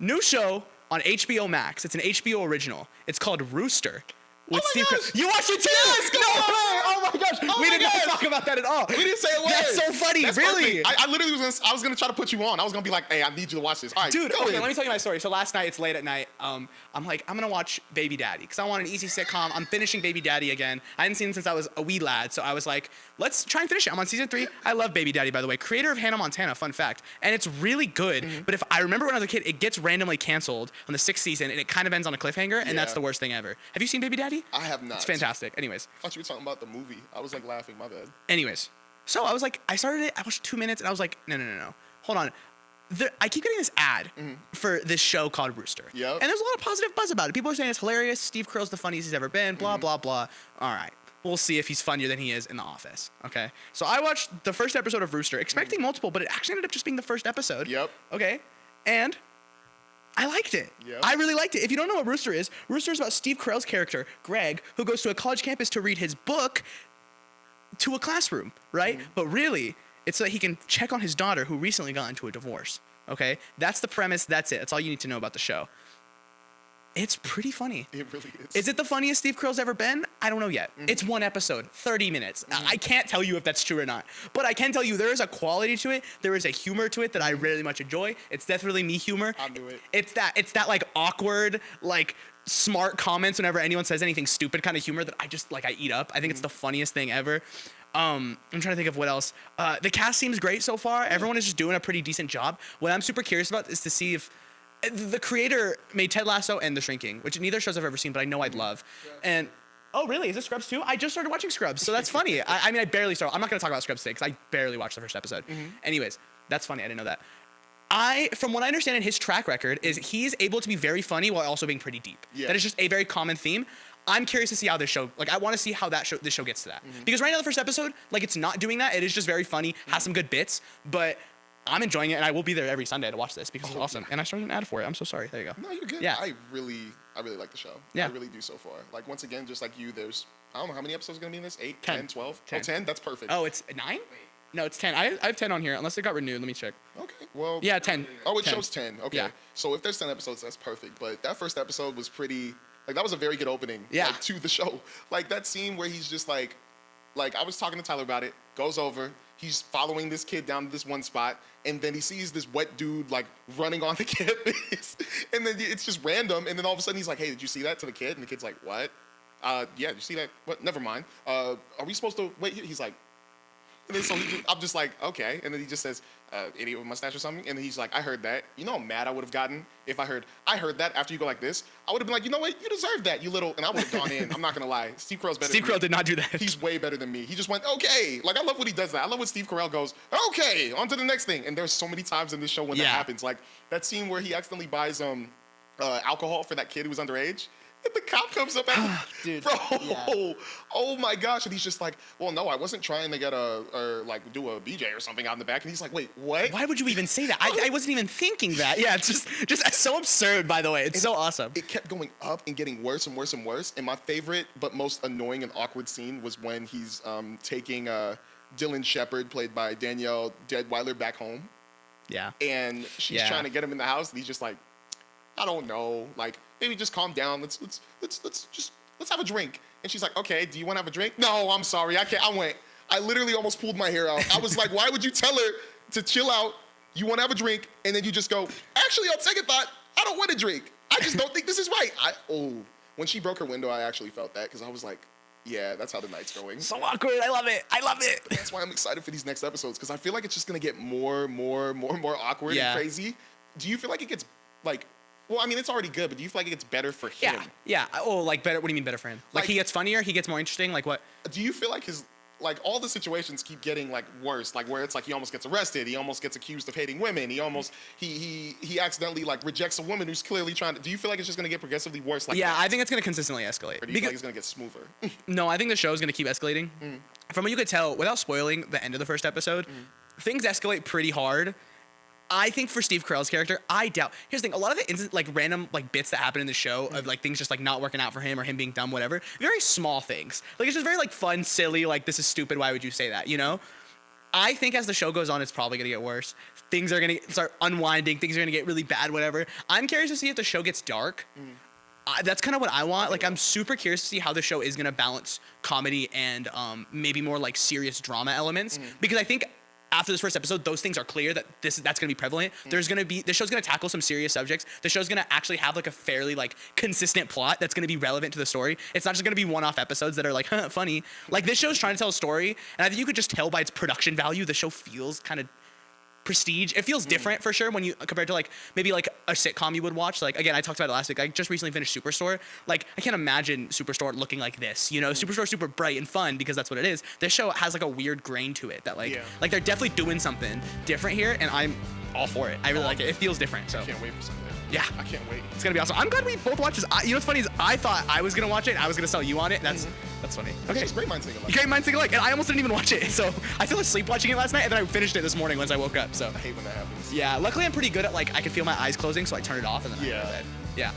New show on HBOMax. It's an HBO original. It's called Rooster. With Steve Carrell. You watched it too? Yes, no way! Oh my gosh! We did not talk about that at all. We didn't say it was. That's so funny. That's really? I literally was gonna try to put you on. I was gonna be like, hey, I need you to watch this. All right, dude. Okay, let me tell you my story. So last night, it's late at night. I'm like, I'm gonna watch Baby Daddy because I want an easy sitcom. I'm finishing Baby Daddy again. I hadn't seen it since I was a wee lad, so I was like, let's try and finish it. I'm on season 3. I love Baby Daddy, by the way. Creator of Hannah Montana. Fun fact. And it's really good. But if I remember when I was a kid, it gets randomly canceled on the 6th season, and it kind of ends on a cliffhanger, and that's the worst thing ever. Have you seen Baby Daddy? I have not. It's fantastic. Anyways. I thought you were talking about the movie. I was like laughing. My bad. Anyways, so I was like, I started it. I watched 2 minutes, and I was like, no. Hold on. I keep getting this ad for this show called Rooster. Yep. And there's a lot of positive buzz about it. People are saying it's hilarious. Steve Carell's the funniest he's ever been. Blah, blah, blah. All right. We'll see if he's funnier than he is in The Office. Okay. So I watched the first episode of Rooster, expecting multiple, but it actually ended up just being the first episode. Yep. Okay. And I liked it. Yep. I really liked it. If you don't know what Rooster is about Steve Carell's character, Greg, who goes to a college campus to read his book to a classroom, right? But really, it's so that he can check on his daughter who recently got into a divorce, okay? That's the premise. That's it. That's all you need to know about the show. It's pretty funny. It really is. Is it the funniest Steve Carell's ever been? I don't know yet. It's one episode, 30 minutes. I can't tell you if that's true or not. But I can tell you there is a quality to it. There is a humor to it that I really much enjoy. It's definitely me humor. I knew it. It's that like awkward, like smart comments whenever anyone says anything stupid kind of humor that I just like I eat up. I think it's the funniest thing ever. I'm trying to think of what else. The cast seems great so far. Everyone is just doing a pretty decent job. What I'm super curious about is to see if the creator made Ted Lasso and The Shrinking, which neither shows I've ever seen, but I know I'd love. And oh, really? Is it Scrubs too? I just started watching Scrubs, so that's funny. I mean, I barely started. I'm not gonna talk about Scrubs today because I barely watched the first episode. Anyways, that's funny. I didn't know that. From what I understand in his track record, is he's able to be very funny while also being pretty deep. Yeah. That is just a very common theme. I'm curious to see how this show, like I want to see how this show gets to that. Because right now the first episode, like it's not doing that. It is just very funny, has some good bits, but I'm enjoying it, and I will be there every Sunday to watch this because it's awesome. And I started an ad for it. I'm so sorry. There you go. No, you're good. Yeah. I really like the show. Yeah. I really do so far. Like, once again, just like you, there's, I don't know how many episodes are going to be in this? 8, 10. 10, 12? 10. Oh, 10? That's perfect. Oh, it's 9? No, it's 10. I have 10 on here, unless it got renewed. Let me check. Okay, well. Yeah, 10. Oh, it 10. shows 10. Okay. Yeah. So if there's 10 episodes, that's perfect. But that first episode was pretty, like, that was a very good opening to the show. Like, that scene where he's just like, I was talking to Tyler about it, goes over, he's following this kid down to this one spot, and then he sees this wet dude, like, running on the campus, and then it's just random, and then all of a sudden he's like, hey, did you see that, to the kid? And the kid's like, what? Yeah, did you see that? What? Never mind. Are we supposed to wait here? He's like, and then so I'm just like, okay, and then he just says, idiot with a mustache or something, and then he's like, I heard that. You know how mad I would have gotten if I heard that after you go like this? I would have been like, you know what? You deserve that, you little, and I would have gone in. I'm not gonna lie. Steve Carell's better. Steve Carell did not do that. He's way better than me. He just went, okay. Like, I love when he does that. I love when Steve Carell goes, okay, on to the next thing. And there's so many times in this show when that happens. Like, that scene where he accidentally buys alcohol for that kid who was underage. And the cop comes up at him. Dude, bro, oh my gosh. And he's just like, well, no, I wasn't trying to get do a BJ or something out in the back. And he's like, wait, what? Why would you even say that? I wasn't even thinking that. Yeah, it's just so absurd, by the way. It's so awesome. It kept going up and getting worse and worse and worse. And my favorite but most annoying and awkward scene was when he's taking Dylan Shepard, played by Danielle Deadwyler, back home. Yeah. And she's trying to get him in the house, and he's just like, I don't know, like, maybe just calm down. Let's have a drink. And she's like, okay, do you want to have a drink? No, I'm sorry, I can't. I literally almost pulled my hair out. I was like, why would you tell her to chill out? You want to have a drink, and then you just go, actually, on second thought, I don't want a drink. I just don't think this is right. When she broke her window, I actually felt that, because I was like, yeah, that's how the night's going. So awkward. I love it. That's why I'm excited for these next episodes, because I feel like it's just going to get more awkward and crazy. Do you feel like it gets, like, well, I mean, it's already good, but do you feel like it gets better for him? Yeah. Oh, like better. What do you mean better for him? Like he gets funnier, he gets more interesting. Like what? Do you feel like all the situations keep getting like worse? Like where it's like he almost gets arrested, he almost gets accused of hating women, he accidentally like rejects a woman who's clearly trying to. Do you feel like it's just gonna get progressively worse? Like I think it's gonna consistently escalate. Or do you feel like it's gonna get smoother? No, I think the show's gonna keep escalating. From what you could tell, without spoiling the end of the first episode, things escalate pretty hard. I think for Steve Carell's character, I doubt. Here's the thing: a lot of the like random like bits that happen in the show of like things just like not working out for him or him being dumb, whatever. Very small things. Like it's just very like fun, silly. Like this is stupid. Why would you say that? You know? I think as the show goes on, it's probably gonna get worse. Things are gonna start unwinding. Things are gonna get really bad. Whatever. I'm curious to see if the show gets dark. That's kind of what I want. Like, I'm super curious to see how the show is gonna balance comedy and maybe more like serious drama elements, because I think after this first episode, those things are clear that that's gonna be prevalent. There's gonna be, the show's gonna tackle some serious subjects. The show's gonna actually have like a fairly like consistent plot that's gonna be relevant to the story. It's not just gonna be one-off episodes that are like funny. Like, this show's trying to tell a story, and I think you could just tell by its production value, the show feels kind of prestige. It feels different for sure when you compared to like maybe like a sitcom you would watch. Like, again, I talked about it last week. I just recently finished Superstore. Like, I can't imagine Superstore looking like this. You know, Superstore's super bright and fun because that's what it is. This show has like a weird grain to it that like like they're definitely doing something different here, and I'm all for it. I really like it. It feels different. So I can't wait for Sunday. Yeah, I can't wait. It's gonna be awesome. I'm glad we both watched this. You know what's funny is I thought I was gonna watch it and I was gonna sell you on it. That's funny. Okay, It's great minds think alike. Great minds think alike, and I almost didn't even watch it. So I fell asleep watching it last night, and then I finished it this morning once I woke up. So I hate when that happens. yeah, luckily I'm pretty good at like I can feel my eyes closing, so I turn it off and then I go to Yeah. bed. Yeah.